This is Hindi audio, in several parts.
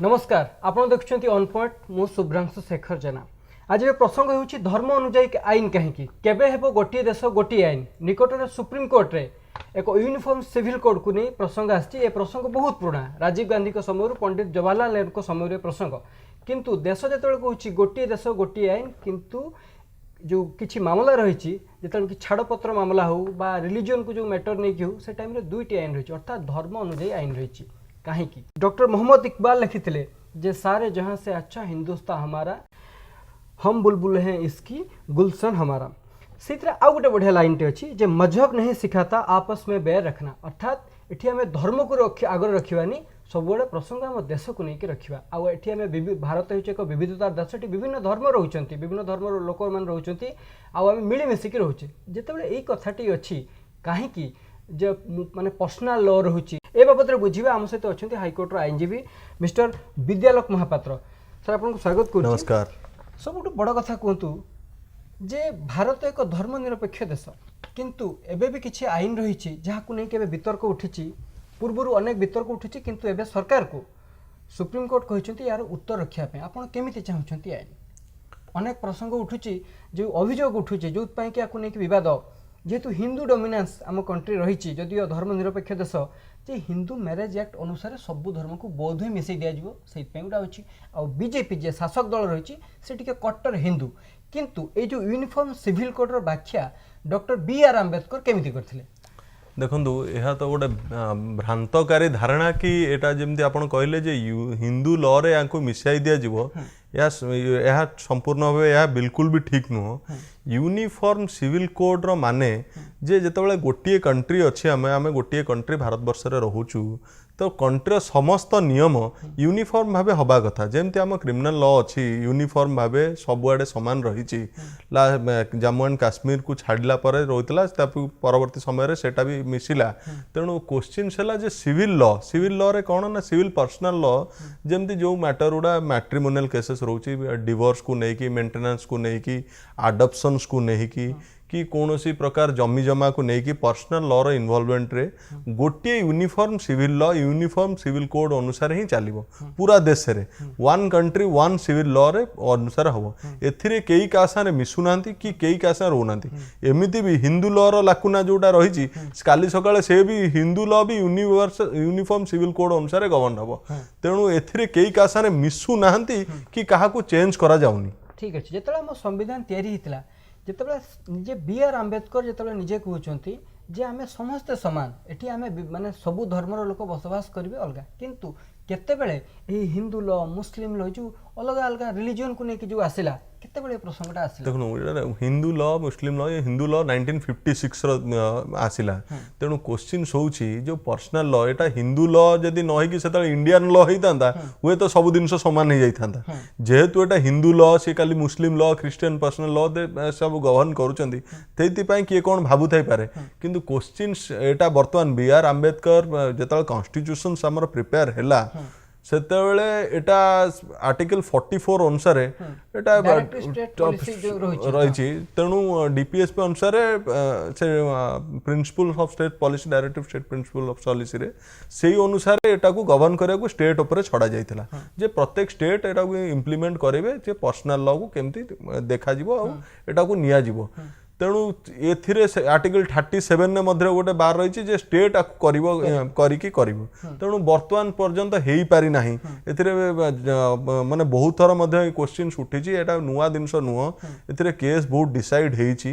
नमस्कार आपण देखुछंती ऑन पॉइंट मु शुभ्रांशु शेखर जेना। आज ये प्रसंग होउछि धर्म अनुଯାयी आईन कहीं केबे हेबो गोटे देश गोटे आईन निकटरे सुप्रीम कोर्ट रे एक यूनिफॉर्म सिविल कोड को नहीं प्रसंग आछि। ए प्रसंग बहुत पुराना राजीव गांधी को समय पंडित जवाहरलाल नेहरू को समय प्रसंग किंतु देश जेतबे कहूछि गोटे देश गोटे आईन किंतु जो किछि मामला रही जो कि छाड़पत्र मामला हो बा रिलीजन को जो मैटर नहीं हो से टाइम रे दुईटी आईन रही अर्थात धर्म अनुଯାयी आईन रही कहीं डॉक्टर मोहम्मद इकबाल लिखिथिले जे सारे जहां से अच्छा हिंदुस्तान हमारा हम बुलबुल हैं इसकी गुलशन हमारा से आउ गोटे बढ़िया लाइन टे अच्छी जे मजहब नहीं सिखाता आपस में बैर रखना अर्थात एठी हमें धर्म को आगे रखानी सब प्रसंग आम देश को लेकिन रखा आउ एठी हमें भारत हो एक विविधता देश विभिन्न धर्म रोचंती विभिन्न धर्म लोक मैंने रोचंती आउ आम मिलमिशिकी रोचे जितेबाला यही कथाटी अच्छी कहीं जे माने पर्सनल लॉ रोचे ए बाबद बुझे आम सहित अच्छा हाइकोर्टर आईनजीवी मिस्टर विद्यालोक महापात्र सर आपको स्वागत कर नमस्कार। सब बड़ कथा कहतु जे भारत एक धर्मनिरपेक्ष देश किंतु एबे भी किसी आईन रही जहाँ नहीं वितर्क उठी पूर्वर अनेक वितर्क उठी किंतु एबे सरकार को सुप्रीम कोर्ट कहते यार उत्तर रखापी आपड़ केमी चाहते आईन अनेक प्रसंग उठुची जो अभियोग उठुची जो नहीं बद जेहेतु हिंदू डोमिनेंस आम कंट्री रही जदिव धर्मनिरपेक्ष देश जे हिंदू मैरेज एक्ट अनुसार सबू धर्म को बौद्ध ही मिसई दिज्व से गोटा अच्छी आ बीजेपी जे शासक दल रही से कट्टर हिंदू किंतु ये जो यूनिफॉर्म सिविल कोड व्याख्या डॉक्टर बी.आर. आंबेडकर केमिति करथिले देखु यह तो गोटे भ्रांतकारी धारणा कि एटा जमती आपन कहले जे हिंदू लॉ रे यांको मिसाई दिया जीवो यह संपूर्ण भाव यह बिल्कुल भी ठीक नुह। यूनिफॉर्म सिविल कोड रो माने जे जेतबेले गोटे कंट्री अच्छे आम गोटे कंट्री भारत वर्ष रे रहूचु तो कंट्री समस्त नियम यूनिफॉर्म भावे हवा कथा जेमती आम क्रिमिनल लॉ अच्छी यूनिफॉर्म भावे सबुआडे सामान रही जम्मू एंड काश्मीर को छाड़ला पर रोला परवर्ती समय सेटा भी मिसिला तेणु क्वेश्चन है जे सिविल लॉ रे कौन ना सिविल पर्सनल लॉ जेमती जो मैटर गुड़ा मैट्रिमोनियल केसेस रोची डिवोर्स को लेकिन मेंटेनेंस को लेकिन आडप्शंस को लेकिन कि कौन सी प्रकार जमी जमा को लेकिन पर्सनल लॉ रो इन्वॉल्वमेंट रे गोटे यूनिफॉर्म सिविल कोड अनुसार ही चलो पूरा देश रे one country one civil law रे अनुसार हम एथिरे कई कासारे मिसुना कि कई कासा रोना एमती भी हिंदू लॉ रो लाकुना जोटा रही काली सकाळे से भी हिंदू लॉ भी यूनिफॉर्म सिविल कोड अनुसार गवर्न हम तेणु एथिरे कई कासारे मिसुना कि क्या चेंज करा जाउनी। ठीक अच्छे जो आम संविधान तैयारी जितेबाला निजे बी.आर. आंबेडकर जितेबाला निजे कहते जे आमे समस्ते समान एठी आमे माने सबु धर्मर लोक बसवास करेंगे अलग किंतु केतेबेले हिंदू लॉ मुस्लिम लॉ जो अलग अलग रिलीजन को लेकिन जो आसला केतेबेले प्रसंगटा आसला देखो हिंदू लॉ मुस्लिम लॉ हिंदू लॉ 1956 आसला तेणु क्वेश्चन होउची जो पर्सनल लॉ एटा हिंदू लॉ जदि न होई कि सेता इंडियन लॉ होइतांता हुए तो सब दिन समान हो जाइतांता जेहेतु एटा हिंदू लॉ से खाली मुस्लिम लॉ क्रिश्चियन पर्सनल लॉ सब गवर्न करूचंती तेतिपाई किए कौन भाबु थाई पारे किंतु क्वेश्चन एटा वर्तमान बी.आर. आंबेडकर जेता कॉन्स्टिट्यूशन हमर प्रिपेयर हैला सेतेबेले एटा आर्टिकल 44 अनुसार एटा रही तेणु डीपीएसपी अनुसार से principle of state policy directive state principle of policy रे सेही अनुसार एटा को गवर्न करिया को स्टेट ऊपर छड़ा जाइथिला जे प्रत्येक स्टेट एटा को इम्प्लीमेंट करेबे जे पर्सनल लॉ को केमती देखा जिवो आ एटा को निया जिवो तेणु एथिरे आर्टिकल 37 ने मध्य गोटे बार रही जे स्टेट करिकी करिवो तेणु वर्तमान पर्यंत हेई पारि नाही एथिरे माने बहुत थर मध्य क्वेश्चन उठिची एटा नुवा दिनस नुह एथिरे केस बहुत डिसाइड हेइची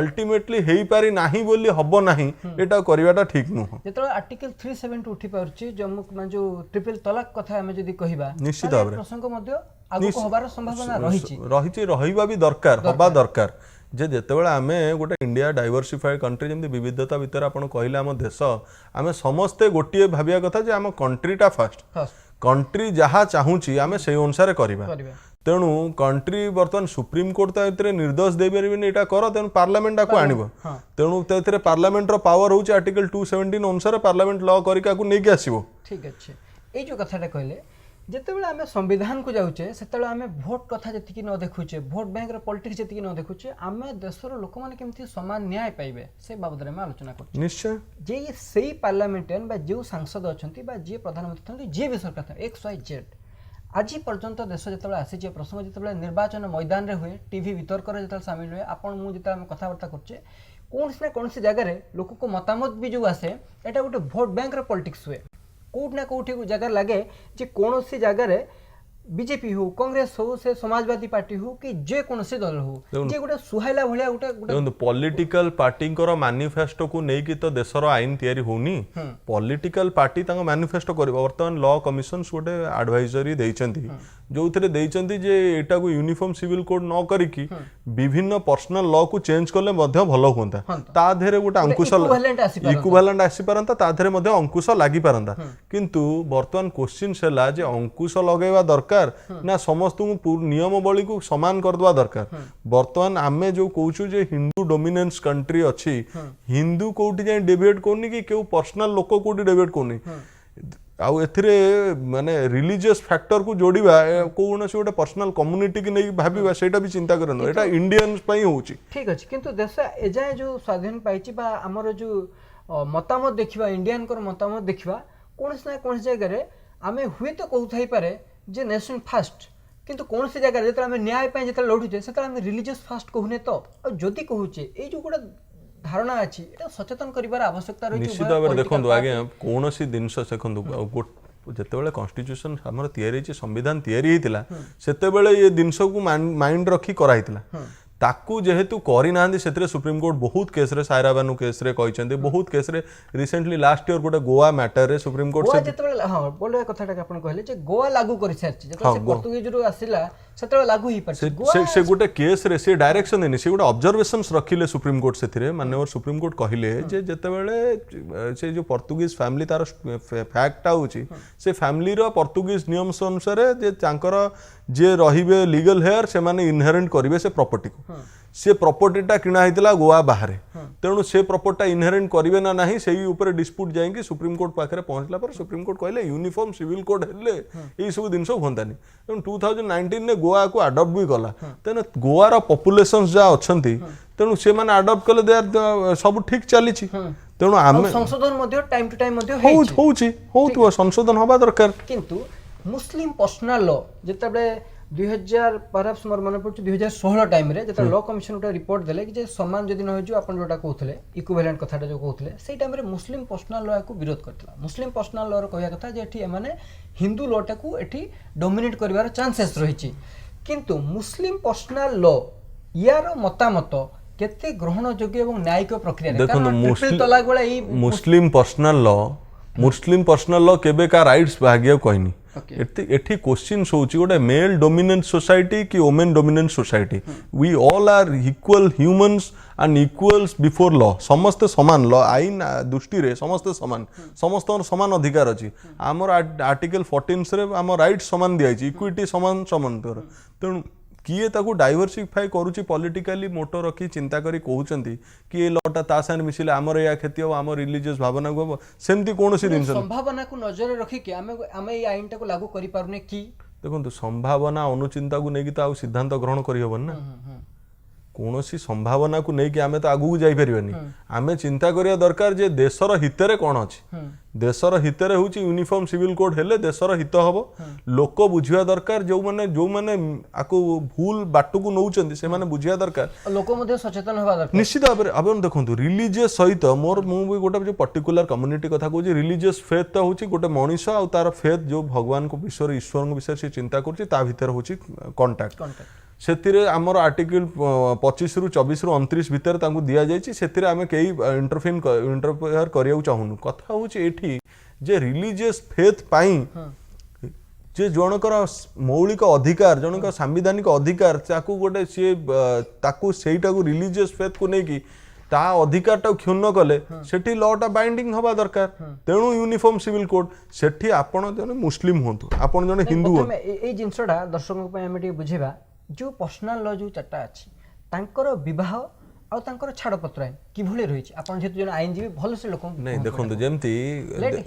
अल्टीमेटली हेई पारि नाही बोली हबो नाही एटा करिवाटा ठीक नुह जेतरा आर्टिकल 370 उठी पारची जम्मू में जो ट्रिपल तलाक कथा हमें जदी कहिबा निश्चित भाबरे प्रसंग मध्य आगु होबार संभावना रहिची रहिबा भी दरकार हबा दरकार जे जेतेबेले आमे गोटे इंडिया डाइवर्सिफाइड कंट्री जमती विविधता भितर आपण कहले आम देश आमे समस्ते गोटे भाबिया कथा जे आम कंट्रीटा फर्स्ट कंट्री जहाँ चाहूची आमे से अनुसार करिबा तेणु कंट्री बर्तमान सुप्रीम कोर्ट तो निर्देश दे पारे यहाँ कर तेणु पार्लियामेंट को आनिब तेणु पार्लियामेंट रो पावर होची आर्टिकल 217 अनुसार पार्लियामेंट लॉ करिका को नेकी आसीबो। ठीक अच्छे ये जो कथाटा कहले जितेबाला आम संविधान को जाऊे से आम भोट कथा जी न देखुचे भोट बैंक पॉलिटिक्स जी न देखुचे आम देशर लोक मैंने केमती समान न्याय पाइबे से बाबद में आलोचना कर निश्चय जे से पार्लियामेंटारियन जो सांसद अच्छा जी प्रधानमंत्री जी भी सरकार XYZ आज पर्यंत देश जो आसी प्रसंग जो निर्वाचन मैदान हुए टीवी वितर्क जो सामिल हुए आपण मुझे कथबार्ता करुचे कौन ना कौन जगह लोक को मतामत भी जो आसे यहाँ गोटे भोट बैंक पॉलिटिक्स हुए कौट ना कौटी जगह लगे जे कौन सी जगह बीजेपी हो कांग्रेस हो से समाजवादी पार्टी हो कि जे कौन से दल हो जे गोटे सुहाइला भलिया गोटे पॉलिटिकल पार्टी मैनिफेस्टो को नहीं कि तो देशर आईन तैयारी होनी पॉलिटिकल पार्टी तांको मैनिफेस्टो करिबो वर्तमान लॉ कमिशन गोटे एडवाइजरी देइचंती जो थिरे देइचंती जे एटा को यूनिफॉर्म सिविल कोड न करिकी विभिन्न पर्सनल लॉ को चेंज करले मध्ये भलो होंता ता धेरे गोटे अंकुश इक्विवेलेंट आसी परंता ता धेरे मध्ये अंकुश लागि परंता किंतु वर्तमान क्वेश्चन सेला जे अंकुश लगेवा दरकार ना समस्त नियमावली को समान करदवा दरकार वर्तमान आमे जो कहूछु जे हिंदू डोमिनेंस कंट्री अच्छी हिंदू कोठी जाय डेविएट कोनी कि केउ पर्सनल लोक कोठी डेविएट कोनी आउ एथिरे माने रिलीजियस फैक्टर को जोड़िबा कोनोसी गोटे पर्सनल कम्युनिटी की नहीं भाबिबा सेटा भी चिंता करनो एटा इंडियंस पई होउची ठीक अछि किंतु देश एजाय जो स्वाधीन पाइची बा हमर जो मतामत देखिबा इंडियन कर मतामत देखिबा कोनस ना कोनस जगह रे आमे हुए तो कहू थाई पारे जे नेशन फास्ट किंतु कौन सी जगह जो न्याय जो लड़ुचे से रिलीजियस फास्ट कहूने तो जदि कहूचे ये जो गोटे धारणा अच्छी सचेतन कर आवश्यकता रही निश्चित भाव देखो आगे कौन सी जिनस देखो जिते कन्स्टिट्यूशन आम या संविधान या ये जिनस को माइंड रखी कराई ताकू जेहेतु करना से सुप्रीम कोर्ट बहुत केस रे सायरा बानू केस रे कहते बहुत केस रे रिसेंटली लास्ट ईयर गोटे गोवा मैटर रे सुप्रीम कोर्ट से हां बोले कथाटा आपण कहले जे गोवा लागू करि सारछि जे पोर्तुगीज रो आसिला सेते लागू ही पर से गोटे केस रे से डायरेक्शन देनी से गोटे ऑब्जर्वेशंस रखिले सुप्रीम कोर्ट सेथिरे माननीय सुप्रीम कोर्ट कहिले जे जेते बेले से जो पोर्तुगीज फैमिली तार फैक्ट आउची से फैमिली रो पोर्तुगीज नियम अनुसार जे तांकर जे रहिबे लीगल हेयर से माने इनहेरेंट करिवे से प्रॉपर्टी को से प्रॉपर्टीटा किणा होता गोवा बाहर तेणु से प्रॉपर्टीटा इनहेरेंट करेंगे ना नहीं से ऊपर डिस्प्यूट जाएंगे सुप्रीम कोर्ट पाखे पहुंचला पर सुप्रीम कोर्ट कहले यूनिफॉर्म सिविल कोड हेले ये सब जिन होंतानी तेणु 2019 ने गोवा को अडॉप्ट भी कला तेणु गोवार पॉपुलेशन जहाँ अच्छा तेणु से मैंने अडॉप्ट कले दे सब ठीक चली तेणु आम संशोधन टाइम टू टाइम हो संशोधन हवा दरकार किंतु मुस्लिम पर्सनल लॉ जिते 2000 परहाप्स मोर मन पड़छ 2016 टाइम रे जत लॉ कमिशन उटा रिपोर्ट देले कि जे समान जदि न होजु आपण जोटा कहउथले इक्विवेलेंट कथाटा जो कहउथले सेई टाइम रे मुस्लिम पर्सनल लॉ को विरोध करथला मुस्लिम पर्सनल लॉ रो कहया कथा जे एठी माने हिंदू लॉ टा को एठी डोमिनेट करबार चांसेस रहिछि किंतु मुस्लिम पर्सनल लॉ यार मतामत केते ग्रहण योग्य एवं न्यायिक प्रक्रिया रे देखो तलाक वाला ई मुस्लिम पर्सनल लॉ केबे का राइट्स भाग्य कहनी एठी क्वेश्चन होची गोटे मेल डोमिनेंट सोसाइटी कि women dominant society we all are equal humans and equals before law समस्ते समान लॉ आईन दृष्टि रे समस्ते समान समस्त समान अधिकार अछि हमर आर्टिकल 14 रे हमर राइट समान दिया अछि इक्विटी समान समान तेणु किए ताकू डाइवर्सिफाई करुच्ची पॉलिटिकली मोटो रखी चिंता करी कहउचंती कि ये लॉटा ता साथ मिसिले हमर या खेती हो हमर रिलीजियस भावना को सेमती कोनोसी दिन संभावना को नजर रखी के हमें ये आईन टा को लागू करि पारुने की देखंतु संभावना अनुचिंता को नेकी तो सिद्धांत ग्रहण करि हबन ना कौनसी संभावना को नहीं कि आमे तो आगू जाई परिबनी आमे चिंता करिया दरकार जे देशर हितरे कोन अछि देशर हितरे होची यूनिफॉर्म सिविल कोड हेले देशर हित हबो लोक बुझिया दरकार जो माने आको भूल बाटू को नउचंदी से माने बुझिया दरकार लोक मध्ये सचेतन होबा दरकार निश्चित भाबरे आपण देखंतु रिलीजियस सहित मोर मु भी गोटे जो पर्टिकुलर कम्युनिटी कथा कहूची रिलीजियस फेथ तो होची गोटे मनीष आ तार फेथ जो भगवान को विषय ईश्वर को विषय से चिंता करची ता भीतर होची कांटेक्ट से आमर आर्टिकल 25 रु 24 रु 29 भितर तांको दिया जायछि सेथिरे आमे केही इंटरफेयर करिया चाहूनु कथा होछि एठी जे रिलीजियस फेथ पाई जे जनकर मौलिक अधिकार जनकर संवैधानिक अधिकार ताकू गोटे सी ताकू सेटा को रिलीजियस फेथ को नेकी ता अधिकार टा क्षुण्ण कले सेठी लॉटा बाइंडिंग हवा दरकार तेणु यूनिफॉर्म सिविल कोड सेठी आपण जने मुस्लिम होंतु आपण जने हिंदू हो ए जिंसडा दर्शक पय हमें बुझेबा जो पर्सनल लॉ जो चारटा अछि तांकर विवाह आ तांकर छाड़पत्र आईन किभଳି रहिछि आपण जेतु जन आईनजीवी भल से लोक नहीं देखंतु जेमती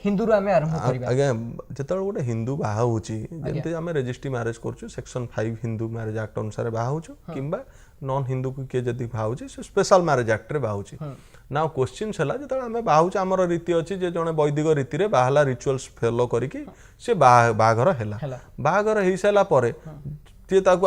हिंदू रो हमें आरंभ करबा आगे जेतळ गोटे हिंदू बाहा होछि जेमती हमें रजिस्ट्री मैरिज करछु सेक्शन 5 हिंदू मैरिज एक्ट अनुसार बाहा होछु किंबा नॉन हिंदू को किए जदि बाहुची से स्पेशल मैरिज एक्ट रे बाहुची ना क्वेश्चन है जो आम बाहुचे आमर रीति अच्छी जे जड़े वैदिक रीति रे बाहला रिचुअल्स फॉलो करके से बाहाघर है बाहाघर हो सारा पर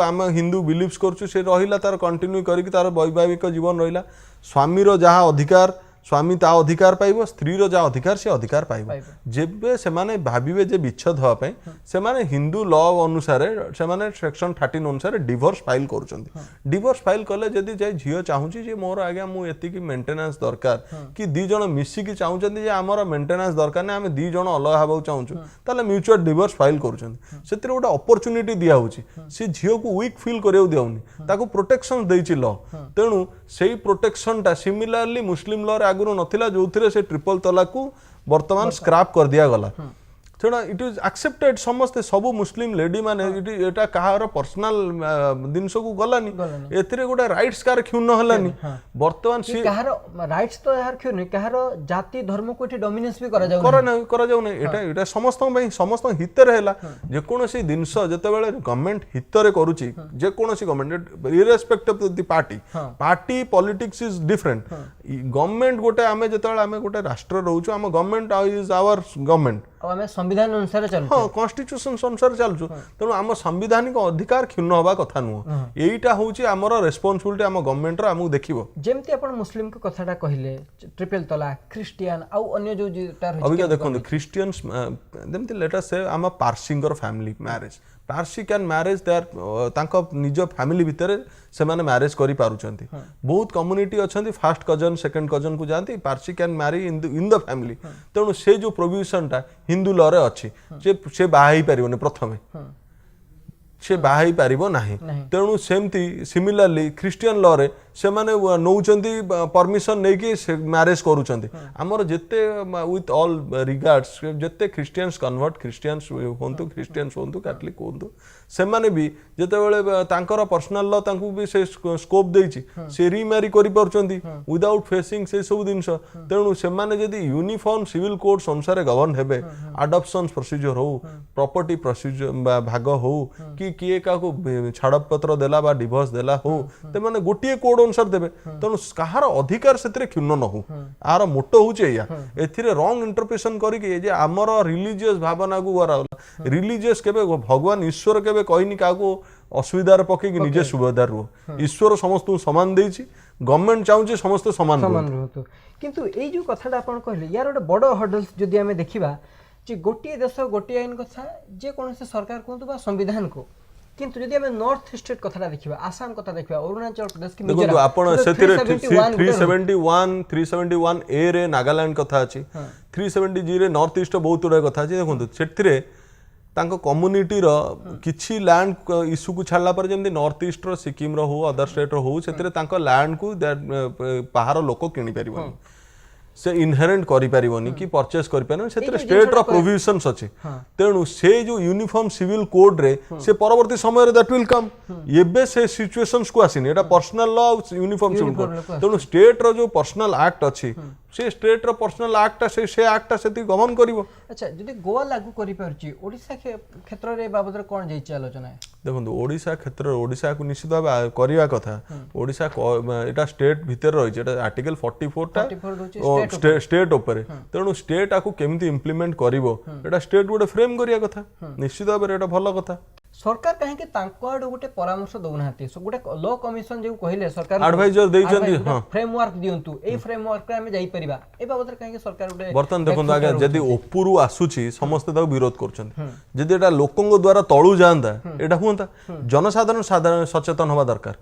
आम हिंदू बिलीव्स करछु से रहिला तार कंटिन्यू करके तार वैवाहिक जीवन रहिला स्वामीर जहाँ अधिकार स्वामी ता अधिकार पाइब स्त्री रो जहाँ अधिकार से अधिकार पाइब जेबे से माने भाविबे जे विच्छेद हवा पई से माने हिंदू लॉ अनुसार से माने सेक्शन 13 अनुसार डिवोर्स फाइल करूछंती डिवोर्स फाइल कले जदी जे झियो चाहूची जे मोर आज्ञा मु एति की मेंटेनेंस दरकार कि दी जण मिसी की चाहूचंती जे हमर मेंटेनेंस दरकार ने हम दी जण अलग हबा चाहूछु ताले म्यूचुअल डिवोर्स फाइल करूछंती सेतिर गोटा अपॉर्चुनिटी दिया होची से झियो को वीक फील करियो दिउनी ताको प्रोटेक्शन देइची लॉ तेनु सेही प्रोटेक्शन ता सिमिलरली मुस्लिम लॉ आगुरु नथिला जोथिरे से ट्रिपल तलाक को वर्तमान स्क्रैप कर दिया गला तेणु इट इज एक्सेप्टेड समस्ते सबु मुस्लिम लेडी माने एटा कहार पर्सनल जिनस को गलानी एथिरे गोटे राइट्स कार क्षुण्ण हलानी वर्तमान सी कहार राइट्स तो यार क्यों नहीं कहार जाति धर्म को एठी डोमिनेंस भी करा जाउ नै एटा समस्त पई समस्त हित रे हला जे कोनोसी जिनस जते बेले गवर्नमेंट हित रे करूची जे कोनोसी government irrespective of the party politics is different government गोटे आमे जते बेले आमे गोटे राष्ट्र रहउछु आम गवर्नमेंट इज आवर गवर्नमेंट आमे संविधान अनुसार चल हाँ कॉन्स्टिट्यूशन अनुसार चलछु तेणु आम संवैधानिक अधिकार क्षुण्ण हवा कथा नुह एईटा होची हमर रेस्पोंसिबिलिटी आम गवर्नमेंट रो हमहु देखिबो जेमति आपण मुस्लिम को कथाटा कहिले ट्रिपल तलाक क्रिश्चियन आ अन्य जो अभी देखो क्रिश्चियंस जेमति लेट अस से आम पारसिंगर family marriage Parsi can marriage there तांको निज फैमिली भितर से माने मैरिज करि पारुचंती बहुत कम्युनिटी अछंती फर्स्ट कजन सेकंड कजन को जानती Parsi can marry in the family तेणु से जो प्रोविजन टा हिंदू लॉ रे अछि से बाहाई परिबने प्रथमे से बाहाई पारिबो नाही तेणु सेमती सिमिलरली क्रिश्चियन लॉ रे से माने नौचंती परमिशन नै कि मैरिज करूचंती हमर जत्ते विथ ऑल रिगार्ड्स जत्ते क्रिश्चियंस कन्वर्ट क्रिश्चियंस होंतु क्रिश्चियंस होंतु कैथोलिक होंतु से माने भी जते बेले तांकर पर्सनल लॉ तांकू भी से स्कोप देछि से रीमैरी करि परचंती विदाउट फेसिंग से सब दिनस तेणु से माने जदी यूनिफॉर्म सिविल कोड्स अनुसार गवर्न हेबे अडॉप्शन प्रोसीजर हो प्रॉपर्टी प्रोसीजर भाग हो कि किए का को छाड़प पत्र देला बा डिवोर्स देला हो ते माने गोटिए कोड अनुसार देबे तेणु कहार अधिकार सेतिरे क्षुण्ण न हो आर मोटो होचे या एथिरे रॉन्ग इंटरप्रिटेशन करी के जे हमर रिलीजियस भावना को गरा रिलीजियस केबे भगवान ईश्वर केबे कहनी का को असुविधार पके कि निजे सुविधार रहो ईश्वर समस्त समान देछि गवर्नमेंट चाहूचे समस्त समान रहतो किंतु एई जो कथाटा आपण कहले यार ओडे बड़ हर्डल्स जदि हमें देखिबा जे गोटिए देश गोटिए आईन कथा जे कोनसे सरकार कोंतु बा संविधान को किंतु जदि हमें नॉर्थ स्टेट कथाटा देखिबा आसाम कथा देखिबा अरुणाचल प्रदेश की देखो आपण सेतिरे 371 ए रे नागालैंड कथा अछि 370 जी रे नॉर्थ ईस्ट बहुत उडा कथा अछि देखो सेतिरे तांको कम्युनिटी रो किछि लैंड इशू को छाड़ला पर जेमि नॉर्थ ईस्ट रो सिक्किम रो हो अदर स्टेट रो हो सेतिरे तांको लैंड को बाहर लोक किनि परिबो से इनहेरेंट करि परिबोनी कि परचेस करि परिबोनी सेतिरे स्टेट रो प्रोविजन्स अछि तेणु से जो यूनिफॉर्म सिविल कोड रे से परवर्ती समय रे दैट विल कम एबे से सिचुएशंस को आसीनी एटा personal law uniform civil code तेणु स्टेट रो जो पर्सनल एक्ट अछि से स्टेट रो पर्सनल एक्ट से एक्ट सेति गवर्न करिवो अच्छा जदि गोवा लागू करि परची ओडिसा क्षेत्र रे बाबद रे कोन जाई आलोचना है देखो ओडिसा क्षेत्र ओडिसा को निश्चित भाव करिवा कथा ओडिसा एटा स्टेट भीतर रही एटा आर्टिकल 44 टा स्टेट ऊपर तेणु स्टेट आकु केमिति इंप्लीमेंट करिवो एटा स्टेट गोटे फ्रेम करिया कथा निश्चित भाव एटा भलो कथा सरकार कहीं के तांको आडो गोटे परामर्श दउनाहाती सो गोटे लॉ कमिशन जे कहिले सरकार एडवाइजर देइचंदी हां फ्रेमवर्क दियंतु ए फ्रेमवर्क रे हम जाई परिबा ए बाबत रे कहीं के सरकार गोटे बर्तन देखो आगे जदी ओपुरु आसुची समस्त ताको विरोध करछन जदी एटा लोकंग द्वारा तळु जानता एटा हुंता जनसाधारण सचेतन होबा दरकार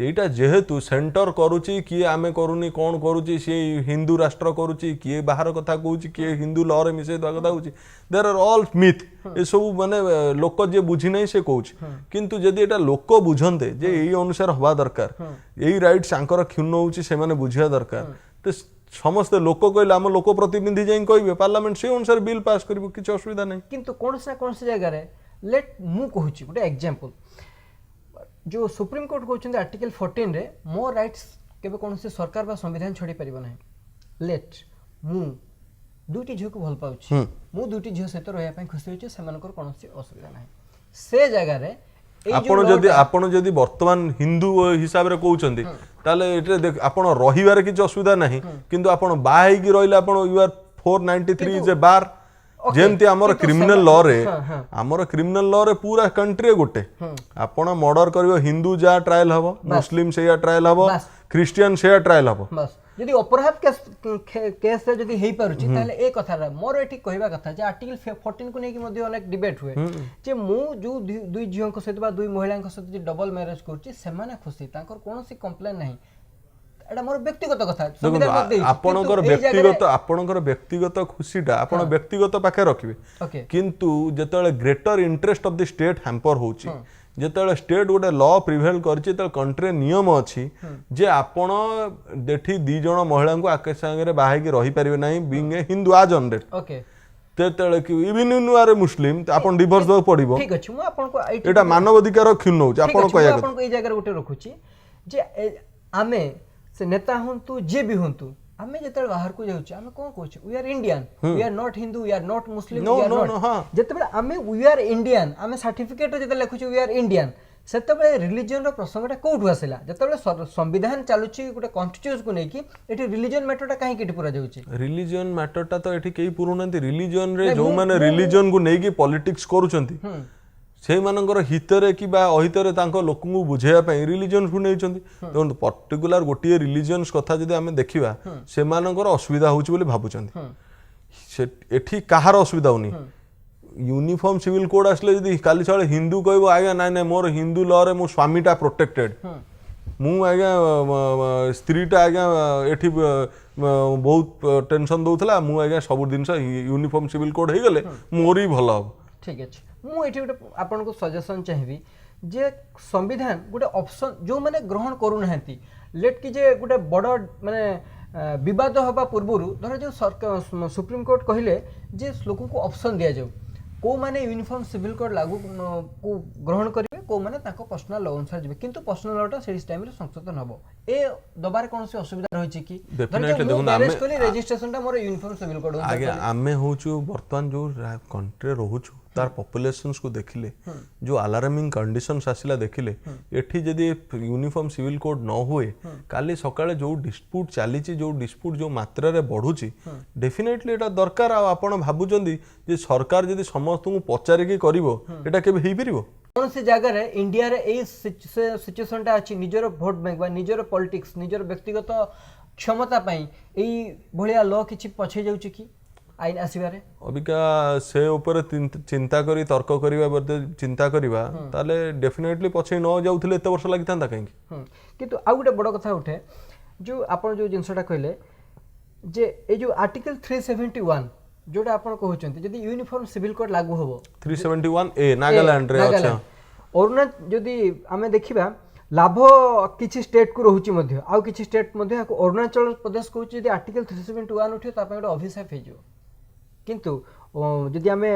एटा जेहेतु सेंटर करूची कि आमे करूनी कोन करूची से हिंदू राष्ट्र करूची कि बाहर कथा कहूची कि हिंदू लॉ रे मिसे दवा कथा कहूची देयर आर ऑल मिथ ए सब माने लोक जे बुझी नै से कहूची किंतु जदी एटा लोक बुझंते जे एई अनुसार होबा दरकार एई राइट्स आंकर क्षुण्ण होची से माने बुझिया दरकार तो समस्त लोक कहले आम लोक प्रतिनिधि जाई कहबे पार्लियामेंट से अनुसार बिल पास करबो किछ असुविधा नै किंतु कोन से जगह रे लेट मु कहूची गोटे एग्जांपल जो सुप्रीम कोर्ट कहउछन आर्टिकल 14 रे मोर राइट्स केबे कोन से सरकार बा संविधान छोड़ी परिबो नै लेट मु दुटी झियो को भल पाउछि मु दुटी झियो सहित रहया पय खुशी होछि सेमानकर कोनोसी असुविधा नै से जगह रे ଆପଣ ଯଦି ବର୍ତ୍ତମାନ ହିନ୍ଦୁ ହିସାବରେ କହୁଛନ୍ତି ତାହେଲେ ଏଠାରେ ଆପଣ ରହିବାରେ କିଛି ଅସୁବିଧା ନାହିଁ, କିନ୍ତୁ ଆପଣ ବାହା ହେଇକି ରହିଲେ ଆପଣ ୟୁ ଆର୍ 493 ଇଜ ଏ ବାର୍। ଯେମିତି ଆମର କ୍ରିମିନାଲ ଲ ରେ पूरा कंट्री गोटे आपण मर्डर करियो हिंदू जा ट्रायल हबो, मुस्लिम से ट्रायल हबो, क्रिश्चियन से ट्रायल हबो। बस यदि अपराध केस से यदि हेई पारुची ताले ए कथा मोर एठी कहबा कथा जे आर्टिकल 14 को नेकी मध्ये अनेक डिबेट हुए जे मु जो दुई झियो को सहित बा दुई महिला को सहित जे डबल मैरिज करची से माने खुशी तांकर कोनोसी कंप्लेन नाही। एटा मोर व्यक्तिगत कथा आपणकर व्यक्तिगत खुशीटा आपण व्यक्तिगत पाखे रखिबे, किंतु जेतेले greater interest of the state hamper होची, जेतेले स्टेट गोटे लॉ प्रिवेल करची त कंट्री नियम अछि जे आपण देठी दी जण महिला को आके संगे बाहे के रही परिबे नाही बीइंग ए हिंदू आज ऑन डेट। ओके तेतेले कि इवन इन आर मुस्लिम आपण डिवोर्स दो पड़िबो। ठीक अछि, मु आपण को एटा मानव अधिकार क्षुण्ण होची। आपण कहया आपण को ए जगह गोटे रखुची जे आमे से नेता हंतु जे भी हंतु आमे जेते बाहर को जाउची आमे कोन कहूची we are Indian, we are not Hindu, we are not Muslim, we are not जेते आमे वी आर इंडियन आमे सर्टिफिकेट जेते लिखुची वी आर इंडियन सेते रिलीजन रो प्रसंगटा कोठु आसिला जेते संविधान चालुची गोटे कॉन्स्टिट्यूशन को नेकी एठी रिलीजन मैटरटा काहे केटी पूरा जाउची। रिलीजन मैटरटा तो एठी केही पुरुनांती रिलीजन रे जो माने रिलीजन को नेकी पॉलिटिक्स करूचंती से मानकर हितरे कि अहितरे तांको लोकंकु बुझेया पई रिलीजन को नेइचंती। देखो पर्टिकुलर गोटे रिलीजन्स कथा जदि आमे देखिबा से मानकर असुविधा होची बोली भाबुचंती, से एठी कहार असुविधा होनी। यूनिफॉर्म सिविल कोड आसले जदि काली छळे हिंदू कहबो आज्ञा नाइ नाइ मोर हिंदू लॉ रे मो स्वामीटा प्रोटेक्टेड, मु आज्ञा स्त्रीटा आज्ञा एठी बहुत टेंशन दउथला, मु आज्ञा सब दिनस यूनिफॉर्म सिविल कोड हे गले मोर ही भलो हो। ठीक अछि, मु एठी गोटे आपन को सजेशन चाहिबी जे संविधान गोटे ऑप्शन जो माने ग्रहण करू नाहंती लेट कि जे गोटे बड़ माने विवाद हबा पूर्वरु धर जो सरकार सुप्रीम कोर्ट कहिले जे लोक को ऑप्शन दिया जाऊ को माने यूनिफॉर्म सिविल कोड लागू को ग्रहण करिवे को माने ताको पर्सनल लॉ अनुसार जिवे, किंतु पर्सनल लॉटा सेही टाइम रे संशोधन हबो ए दबार कोनोसी असुविधा रहछि कि डेफिनेटली देखुन आमे रजिस्ट्रेशनटा मोर यूनिफॉर्म सिविल कोड आगे आमे होछु वर्तमान जो कंट्री रहउछु तार पॉपुलेशंस को देखिले जो अलार्मिंग कंडीशंस आसिला देखिले एठी जदी यूनिफॉर्म सिविल कोड न हुए काली सकाळे जो डिस्प्यूट चालीची जो डिस्प्यूट जो मात्रा रे बढ़ुची डेफिनेटली एटा दरकार। आ आपण भाबुचंदी जे सरकार जदी समस्त को पचारि के करिवो एटा केबे हेई परिवो कौन से जगह रे इंडिया रे ए सिचुएशनटा अछि निजर वोट बैंक बा निजर पॉलिटिक्स निजर व्यक्तिगत क्षमता पई एई भलिया लॉ किछि पछे जाउची कि आईन आसीबारे अबिका से ऊपर चिंता करी तर्क करिबा बदे चिंता करिबा ताले डेफिनेटली पछे न जाउथले एते वर्ष लागि थांदा काहे किंतु आ गुटे बड़ कथा उठे जो आपण जो जिंसटा कहले जे ए जो आर्टिकल 371 जोटा आपण कहउचंती जदी यूनिफॉर्म सिविल कोड लागू होबो 371 ए नागालैंड रे अच्छा और जदी हमें देखिबा लाभ किछि स्टेट को रहउची मध्ये आ किछि स्टेट मध्ये अरुणाचल प्रदेश को जदी आर्टिकल 371 उठे ता पे अभिशाप हे जो, किंतु जदि आमे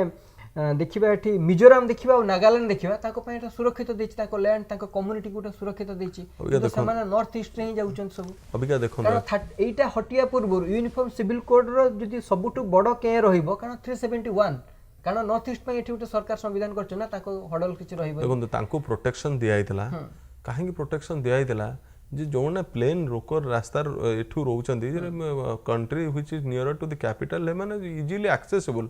देखिबा एठी मिजोराम देखिबा और नागालैंड देखिबा ताको पय एटा सुरक्षित देछि ताको लैंड ताको कम्युनिटी को सुरक्षित देछि तो समान नॉर्थ ईस्ट रे ही जाउछन सब अबिका देखो एटा हटिया पूर्व यूनिफॉर्म सिविल कोड रो जदि सबटु बड़ के रहिबो कारण 371 कारण नॉर्थ ईस्ट पय एठी उटे सरकार संविधान करछ ना ताको हडल किछि रहिबो देखो ताको प्रोटेक्शन दिया आइतला काहे कि प्रोटेक्शन दिया आइतला जे जोने प्लेन रोकर रास्ता एठू रहउचंदी country which is near to the capital है माने इजीली एक्सेसिबल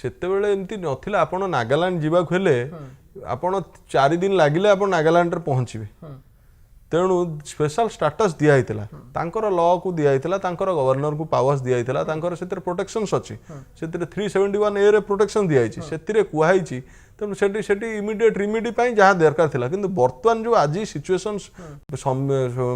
सेते बेले एमती नथिला आपण नागालैंड जीवा खोले आपण 4 दिन लागिले आपण नागालैंड रे पहुंचीबे तेणु स्पेशल स्टेटस दिया आइतला तांकर लॉ को दिया आइतला तांकर गवर्नर को पावर्स दिया आइतला तांकर सेते प्रोटेक्शंस अछि सेते 371 ए रे प्रोटेक्शन दिया आइछि सेतिरे कुहाइछि तेणु सेठी सेठी इमिडिएट रिमेडी पाई जहाँ दरकार थिला किंतु वर्तमान जो आज सिचुएशंस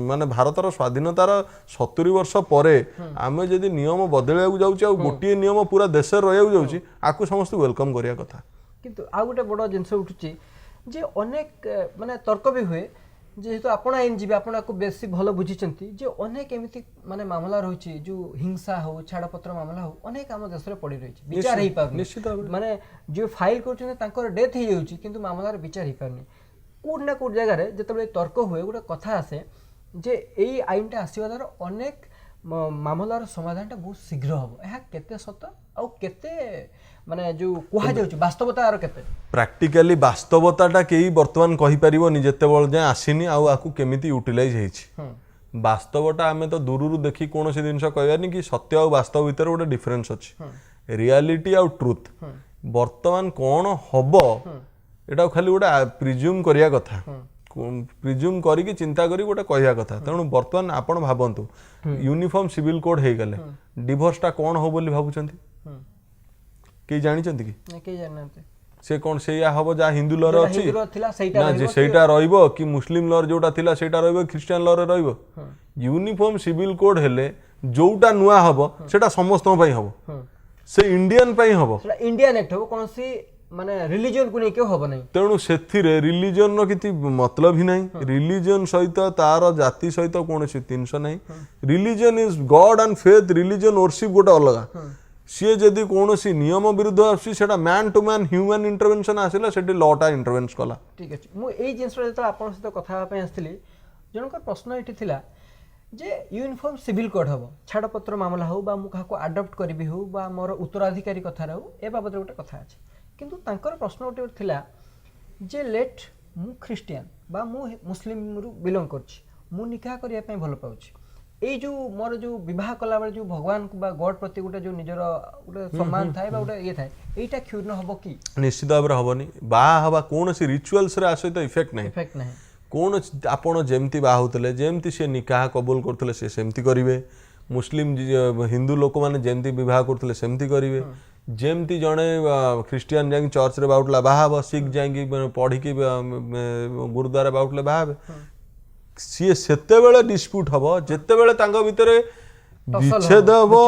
माने भारतर स्वाधीनतार 70 वर्ष परे आमे जदि नियम बदलिया जाउछि आ गोटिए नियम पूरा देश रहिया जाउछि आकु समस्त वेलकम करिया कथा किंतु आ गोटे बड़ जिंस उठुछि जे अनेक माने तर्क भी हुए जेहेतु आपण आईनजीवी आपण को बेसी भल बुझीचंती जे अनेक एमिति माने मामला रहिछि जो हिंसा हो छाड़पत्र मामला हो अनेक आम देश रे पड़ी रहिछि विचार हेई पार निश्चित माने जो फाइल करछन तांकर डेथ हे जाउछि किंतु मामला रे विचार हेई पारनी कोड ना कोड जगह रे जतबे तर्क हुए गोटे कथा आसे जे एई आईनटा आसीबा द्वारा अनेक मामलार समाधानटा बहुत शीघ्र हबो एहा केते सत आ केते माने जो कुहा जाउची वास्तवता आरो केते प्राक्टिकली वास्तवताटा केही वर्तमान कहि परिबोनी जेते बेल जाय आसीनी आउ आकु केमिति यूटिलाइज हेछि वास्तवटा आमे तो दूररू देखि कोनोसी जिंस कहबानी कि सत्य और वास्तव भीतर गोटे डिफरेंस अछि रियलिटी और ट्रुथ वर्तमान कोन हबो एटा खाली गोटे प्रिज्यूम करिया कथा प्रिज्यूम करी चिंता करी गोटे कहया कथा तेणु वर्तमान आपण भाबंतु यूनिफॉर्म सिविल कोड हे गले डिवोर्सटा कोन हो बोली भाबुचंती के जानि चंती कि नै के जानते से कोन से या हबो जा हिंदू लॉ रे अछि ना जे सेटा रहइबो कि मुस्लिम लॉ जोटा थिला सेटा रहइबो क्रिश्चियन लॉ रे रहइबो यूनिफॉर्म सिविल कोड हेले जोटा नुआ हबो सेटा समस्त पई हबो से इंडियन पई हबो सेटा इंडियन एक्ट हबो कोनसी माने रिलीजन को नै के हबो नै तेणु सेथिरे रिलीजन रो किति मतलब ही नहीं रिलीजन सहित तार जाति सहित कोनसी 300 नहीं religion is god and faith religion worship गोटा अलगा सी जदि कौन नियम विरुद्ध आसा man to man human intervention आसला से लॉटा इंटरवेंस कला ठीक अच्छे मुझे जिनस जो आप सहित कथा आसती जनक प्रश्न ये थिला जे यूनिफॉर्म सिविल कोड हम छाड़पत्र मामला हो बा मु काको अडॉप्ट करी हो बा मोर उत्तराधिकारी कथा हो ए बाबद गोटे कथा अच्छे किंतु तांकर प्रश्न गोटे थिला जे लेट मु ख्रिस्टियन बा मु मुस्लिम रु बिलोंग करछि मु निकाह करिया पय भल पाउछि ए जो मोर जो विवाह कला बेले जो भगवान बा गॉड प्रति गोटे जो निजर गोटे सम्मान थाए बा गोटे ये थाए एटा क्षुण्ण हबो कि निश्चित भाव हबनी बा हवा कौन सी रिचुअल्स रे आसो तो इफेक्ट नहीं कौन आपण जेमती बा होतले जेमती से निकाह कबूल करथले से सेमती करिवे मुस्लिम हिंदू लोक माने जेमती विवाह करथले सेमती करिवे जेमती जणे क्रिश्चियन जाई चर्च रे बाउटला बाहाबो सिख जाई पढ़ी की गुरुद्वारा बाउटले बाहाबे सी सेते बेले डिस्प्यूट हबो जेते बेले तांग भितरे विच्छेद हबो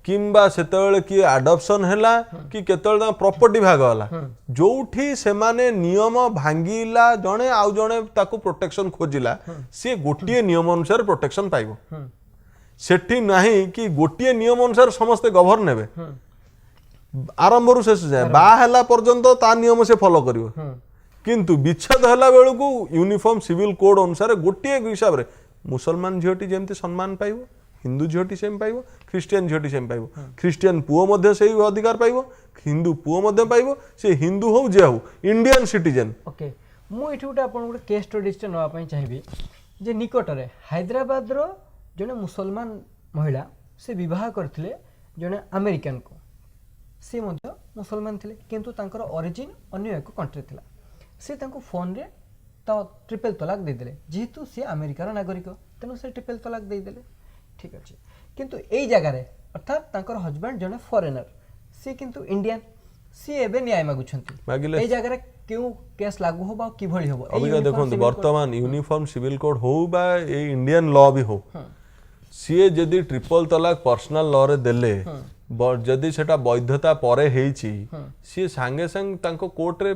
किंबा सेते बेले कि अडॉप्शन हैला कि केतल प्रॉपर्टी भाग होला जोठी से माने नियम भांगीला जणे आउ जणे ताको प्रोटेक्शन खोजिला सी गोटिए नियम अनुसार प्रोटेक्शन पाइबो सेठी नाही कि गोटिए नियम अनुसार समस्त गवर्न नेबे आरंभ रु शेष जाए बा हैला पर्यंत ता नियम से फॉलो करिवो किंतु विच्छेद हला बेलू को यूनिफॉर्म सिविल कोड अनुसार गोटे हिसाब रे मुसलमान झीटी जमती सम्मान पाइबो हिंदू झीटी सेम पाइबो क्रिश्चियन झीटी सेम पाइबो क्रिश्चियन पुओ मध्य से अधिकार पाइबो हिंदू पुओ मध्य पाइबो से हिंदू हो जे हो इंडियन सिटीजन ओके मु एठी गोटे आपन गोटे केस स्टडी टे नवा पई चाहिबी जे निकट रे हैदराबाद रो जने मुसलमान महिला से विवाह करथिले जने अमेरिकन को से मध्य मुसलमान थिले किंतु तांकर ओरिजिन अन्य एक कंट्री थिला से तांको फोन रे तो ट्रिपल तलाक दे देले जेहेतु से अमेरिकार नागरिक तेणु से ट्रिपल तलाक दे देले ठीक अच्छे किंतु एई जगह रे अर्थात तांकर हस्बैंड जने फॉरेनर से किंतु इंडियन सी एबे न्याय मागुछंती एई जगह रे क्यों केस लागू हो बा कि भली हो अभी देखो वर्तमान यूनिफॉर्म सिविल कोड हो बा ए इंडियन लॉ भी हो सी जदी ट्रिपल तलाक पर्सनल लॉ रे देले जदि सेटा वैधता परे हेची सी सांगे संग तांको कोर्ट रे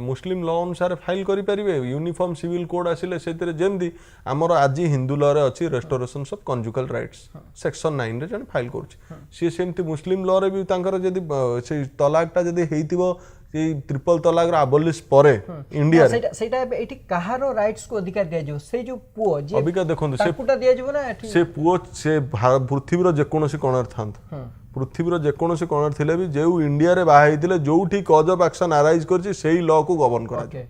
मुस्लिम लॉ अनुसार फाइल करि परिबे यूनिफॉर्म सिविल कोड आसिले सेतरे जेमदी हमर आजि हिंदू लॉ रे अछि रेस्टोरेशन ऑफ कन्जुगल राइट्स सेक्शन 9 रे जन फाइल करूछि सी सेमती मुस्लिम लॉ रे भी तांकर जदि से तलाकटा जदि हेइतिबो ए ट्रिपल तलाक रा अबलिश परे इंडिया रे सेटा एठी कहारो राइट्स को अधिकार दिया जो से जो पुओ जे अबिका देखंतु से ताकुटा दिया जबो ना एठी से पुओ से पृथ्वी रो जे कोनोसी कोनर थांत पृथ्वी रो जे कोनोसी कोनर थिले भी जेउ इंडिया रे बाहा हितिले जोठी कॉज ऑफ एक्शन अराइज करछि सेही लॉ को गवर्न करा ओके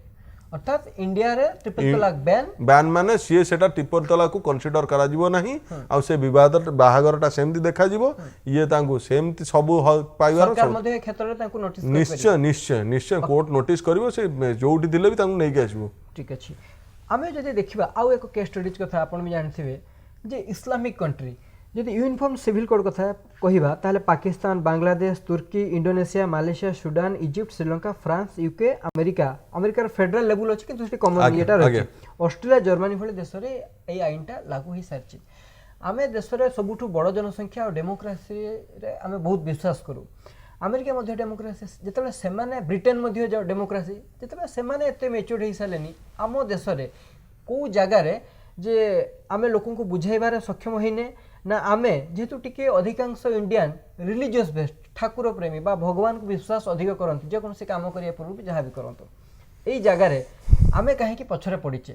अर्थात इंडिया रे ट्रिपल तलाक बैन माने सी सेटा ट्रिपल तलाक को कंसीडर करा जिवो नाही आ से विवाद बाहागरटा सेमती देखा जिवो ये तांको सेमती सब पाइबार सरकार मध्ये क्षेत्र रे तांको नोटिस निश्चय निश्चय निश्चय कोर्ट नोटिस करिवो से जोठी दिले भी तांको नै के आसीबो ठीक अछि आमे जदि देखिबा आउ एक केस स्टडीज कथा आपण भी जानथिबे जे इस्लामिक कंट्री जदि यूनिफॉर्म सिविल कोड कथा कहिबा ताले Pakistan Bangladesh Turkey Indonesia Malaysia Sudan Egypt Sri Lanka France UK अमेरिकार फेडरल लेवल अछि किंतु से कॉमन एटा रहछि ऑस्ट्रेलिया जर्मनी भले देश रे एई आइनटा लागू ही सारछि आमे देश रे सबुठु बड़ जनसंख्या और डेमोक्रेसी रे आमे बहुत विश्वास करू अमेरिका मध्य डेमोक्रेसी जेतबे सेमाने ब्रिटेन मध्य डेमोक्रेसी जेतबे सेमाने एते मैच्योर हे सालेनी आमो देश रे को जगह रे जे आमे लोकन को बुझाइबारे सक्षम होइने ना आमे जेतु टिके अधिकांश इंडियन रिलीजियस बेस्ड ठाकुर प्रेमी बा भगवान को विश्वास अधिक करंती जे कोन से काम करिया पूर्व भी जहां भी करंतो एई जगह रे आमे काहे कि पछरे पडिचे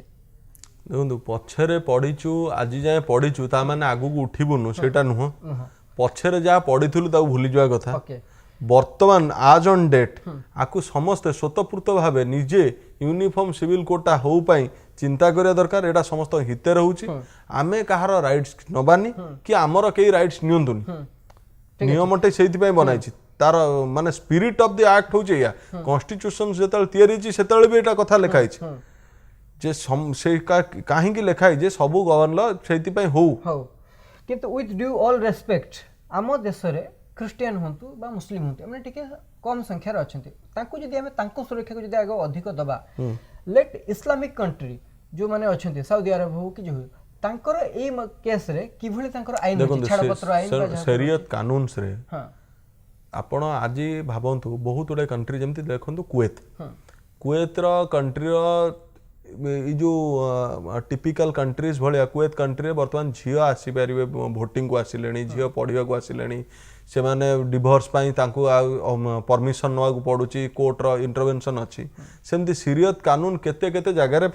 देखो पछरे पडिचु आज जाय पडिचु ता माने आगु को उठिबुनु सेटा नुह पछरे जा पडिथुलु ता भूली जवा कथा वर्तमान आज ऑन डेट आकु समस्ते स्वतःपूर्त भाव निजे यूनिफॉर्म सिविल कोडटा हो पाई चिंता करिया दरकार एटा समस्त हिते रहउची आमे कहार राइट्स नबानी कि आमर केही राइट्स नियंतुनी नियमटे सेति पई बनाइछि तार माने स्पिरिट ऑफ द एक्ट होचे या कॉन्स्टिट्यूशन जेतल तयारी छि सेतल भी एटा कथा लिखाइ छि जे से काहे कि लिखाइ जे सबु गवर्नर सेति पई हो किंतु विथ ड्यू ऑल रेस्पेक्ट आम देश रे क्रिश्चियन हंतु बा मुस्लिम हंतु एमने टिके कम संख्या रे अछंती तांको जदि हमें तांको सुरक्षा को जदि आगो अधिक दबा लेट इस्लामिक कंट्री जो माने अछंती सऊदी अरब हो कि जो तांकर ए केस रे किभली तांकर आईन अछि छाड़पत्र आईन शरीयत कानून रे हां आपण आज भाबंतु बहुत गुडे कंट्री जेमति देखंतु कुवैत रो कंट्री रो ई जो टिपिकल कंट्रीज भलिया कुवैत कंट्री वर्तमान झियो आसी परिबे वोटिंग को आसिलेनी झियो पढिया को आसिलेनी से माने डिवोर्स पाई तांको परमिशन नवा को पडुची कोर्ट रो इंटरवेंशन अछि सेमति शरीयत कानून केते केते जगह रे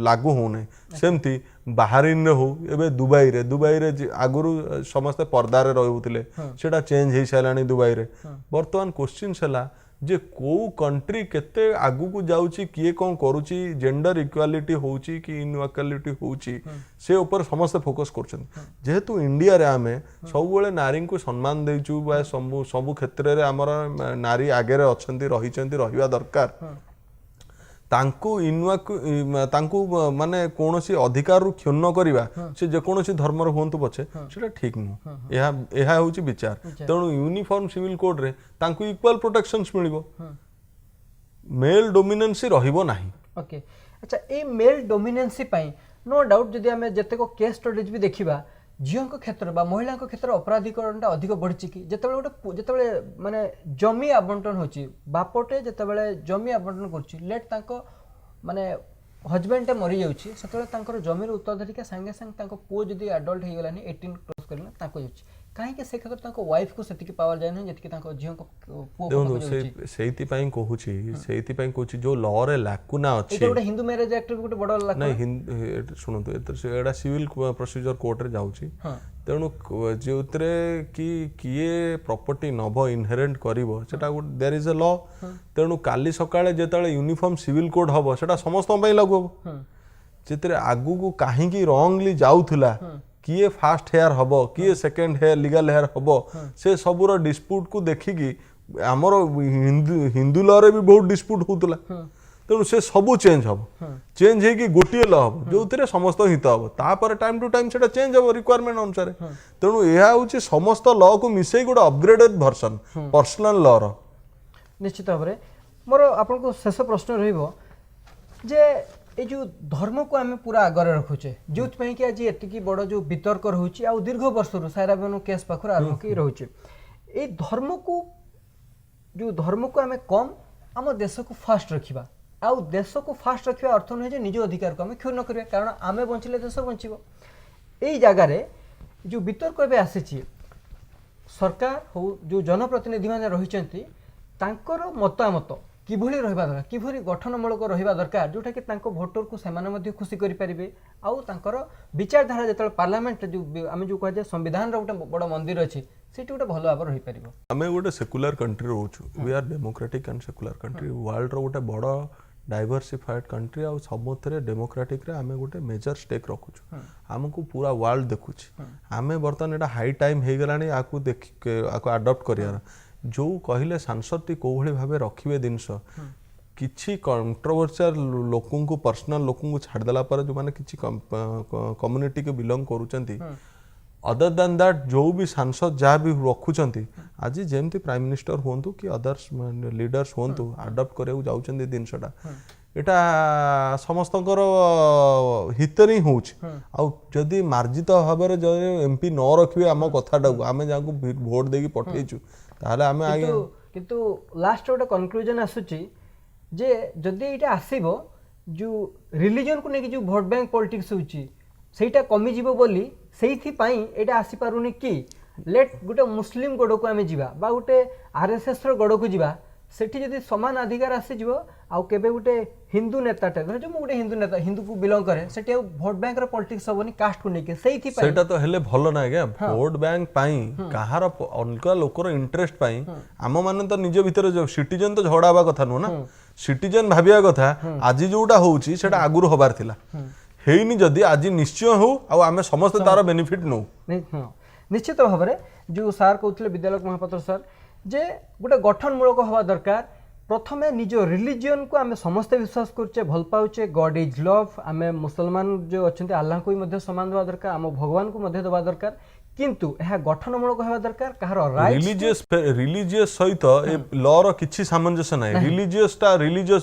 लागू होने सेमति बाहरीन रे हो एबे दुबई रे आगुरु समस्त पर्दा रे रहउतिले सेटा चेंज हे सालानी दुबई रे वर्तमान क्वेश्चन छला जे को कंट्री केते आगु को जाउची किए कोन करूची जेंडर इक्वालिटी होउची कि इनइक्वालिटी होउची से ऊपर समस्त फोकस करछन जेहेतु इंडिया रे आमे सब बेले नारी को सम्मान देइचू बा सब क्षेत्र रे हमर नारी आगे रे अछंती रहिचंती रहिबा दरकार तांकु माने कोनोसी अधिकार रु क्षुण्ण करिबा से जे कोनोसी धर्म रे होंतु पछे सेटा ठीक न एहा होउची विचार तेणु यूनिफॉर्म सिविल कोड रे तांकु इक्वल प्रोटेक्शंस मिलिबो मेल डोमिनेंसी रहिबो नाही ओके अच्छा ए मेल डोमिनेंसी पई नो डाउट जदि हमें जतेको केस स्टडीज भी देखिबा झियों क्षेत्र बा महिला क्षेत्र अपराधीकरणटा अधिक बढ़ी कि जिते माने जमी आवंटन होची बापटे जिते जमी आवंटन करछि लेट तांको माने हजबैंड टे मरी जाउछि सेतले तांकर जमीर उत्तराधिकारी संगे संग तांको पो जदि एडल्ट हे गेलानी 18 क्रॉस करला तांको जाउछि काहे के से खातिर तांको वाइफ को सेति पावर जाय नै जति कि तांको झियों को पो देखो सेति पई कहूछि जो लॉ रे लाकुना अछि एटा गोटे हिंदू मैरिज एक्ट गोटे बड़ लाकुना नहीं सुनंतु एतर से एडा सिविल प्रोसीजर कोर्ट रे जाउछि तेणु जोतरे कि किए प्रॉपर्टी नभ इनहेरेंट करिवो सेटा देयर इज अ लॉ तेणु काली सकाळे जेतळे यूनिफॉर्म सिविल कोड हबो सेटा समस्त पई लागू हबो जेतरे आगु को काहे कि रॉन्गली जाउथला किए फास्ट हेयर हबो किए सेकंड हेयर लीगल हेयर हबो से सबुरो डिस्प्यूट को देखि कि हमर हिंदू लॉ रे भी बहुत डिस्प्यूट होतला तेणु से सबू चेंज हम चेंज है कि गोटे लॉ हम जो समस्त हित हम तापर टाइम टू टाइम से चेंज हम रिक्वायरमेंट अनुसार तेणु यह हूँ समस्त लॉ को मिसई गोटे अपग्रेडेड वर्जन पर्सनल लॉ रो निश्चित भाव मोर आपको शेष प्रश्न रहिबो जे ए जो धर्म को आम पूरा आगे रखुचे जो कि आज एति बड़ जो वितर्क रोचे आ दीर्घ वर्ष साराबन केस पाखर आरंभ की रोचे ए धर्म को आम कम आम देश को फास्ट रखा आउ देश को फास्ट रखा अर्थ नुहे निज अधिकार को आम क्षुण्ण करिया कारण आम बंचिले देश बंचिबो एई जगार जो वितर्क एबे आसीछि सरकार हो जो जनप्रतिनिधि माने रहिचंती तांकर मतामत किभली रहिबा दरकार किभली गठनमूलक रहिबा दरकार जोटा कि तांको वोटर को सेमाने मध्ये खुशी करि परिबे आउ तांकर विचारधारा जेतल पार्लियामेंट जो आमे जो कहजे संविधान रो गोटे बड़ मंदिर अछि सेठी गोटे भलो भाव रहि परिबो आमे गोटे सेकुलर कंट्री रहउछु we are democratic and secular country world रो गोटे बड़ डाइवर्सिफाइड कंट्री आ सबथरे डेमोक्रेटिक रे आमे गोटे मेजर स्टेक रखुछु हमको पूरा वर्ल्ड देखुछि आमे बर्तन एटा हाई टाइम हे गलानी आकु देख आकु अडॉप्ट करियार जो कहले सांसद टी कोभली भाबे रखिबे दिनस किछि कंट्रोवर्शियल लोकन को पर्सनल लोकन को छाड़ देला पर जो माने किछि कम्युनिटी के बिलोंग करूचंती अदर देन दैट जो भी सांसद जा भी रखुचंती आज जेमती प्राइम मिनिस्टर होंतु कि अदर्स लीडर्स होंतु अडॉप्ट करे जाउचंती दिनसटा एटा समस्तकर हितरी होउछ आ जदी मार्जित भाबरे जो एमपी न रखिबे हम कथाटा को आमे जाको वोट देकी पठेइछु ताहले आमे आगे किंतु लास्ट गोटे कन्क्लूजन आसुची जे जदि एटा आसीबो जो रिलीजन को नेकी जो वोट बैंक पॉलिटिक्स होउची सेटा कमी जीवो बोली सेइथि पई एटा आसी पारुनी कि लेट गोटे मुस्लिम गड को आमे जीवा बा गोटे आरएसएस रो गड को जीवा सेठी जदि समान अधिकार आसीଯିव आउ केबे गुटे हिंदू नेताटे धर जो मु गुटे हिंदू नेता हिंदू को बिलोंग करे सेठी भोट बैंक रे पॉलिटिक्स होबनी कास्ट को नेके सेठी पई सेटा तो हेले भलो ना आज्ञा वोट बैंक पाई कहार अलगा लोकर इंटरेस्ट पाई आम माने तो निज भितर जो सिटीजन तो झगड़ा हवा कथा नु ना सिटीजन भाबिया कथा आज जोटा होउची सेटा आगुरु होबार थिला हेइनी जदी आज निश्चय हो आ आमे समस्त तार बेनिफिट नो निश्चित भाव में जो सार कहते विद्यालय महापात्र सर जे गोटे गठनमूलक हवा दरकार प्रथमे निज रिलीजियन को आमे समस्ते विश्वास करछे भल पाउछे गॉड इज लव आमे मुसलमान जो अछंती अल्लाह को भी समान देवा दरकार आम भगवान को मध्य देवा दरकार किंतु यह गठनमूलक हवा दरकार कहार राइट रिलीजियस सहित ए लॉ रो किछि सामंजस्य नै रिलीजियस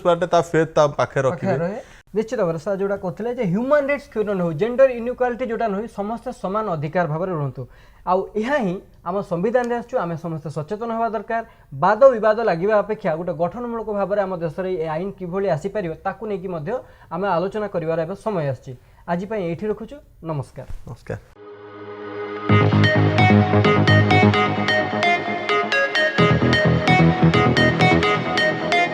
बाटे ता फेथ ता पाखे रखिबे निश्चित भाव सर जोटा कहते हैं ह्यूमन राइट्स क्षुण्ण हो जेंडर इनइक्वालिटी जोटा नहीं समस्त समान अधिकार भाव में रुहतु आउ ही आम संविधान आसचु आम समस्त सचेतन हवा दरकार वाद विवाद लगे अपेक्षा गोटे गठनमूलक भाव में आम देश में आईन किभली आसीपर ताकू नहीं आम आलोचना कर समय आसी आज ये रखुचु नमस्कार नमस्कार।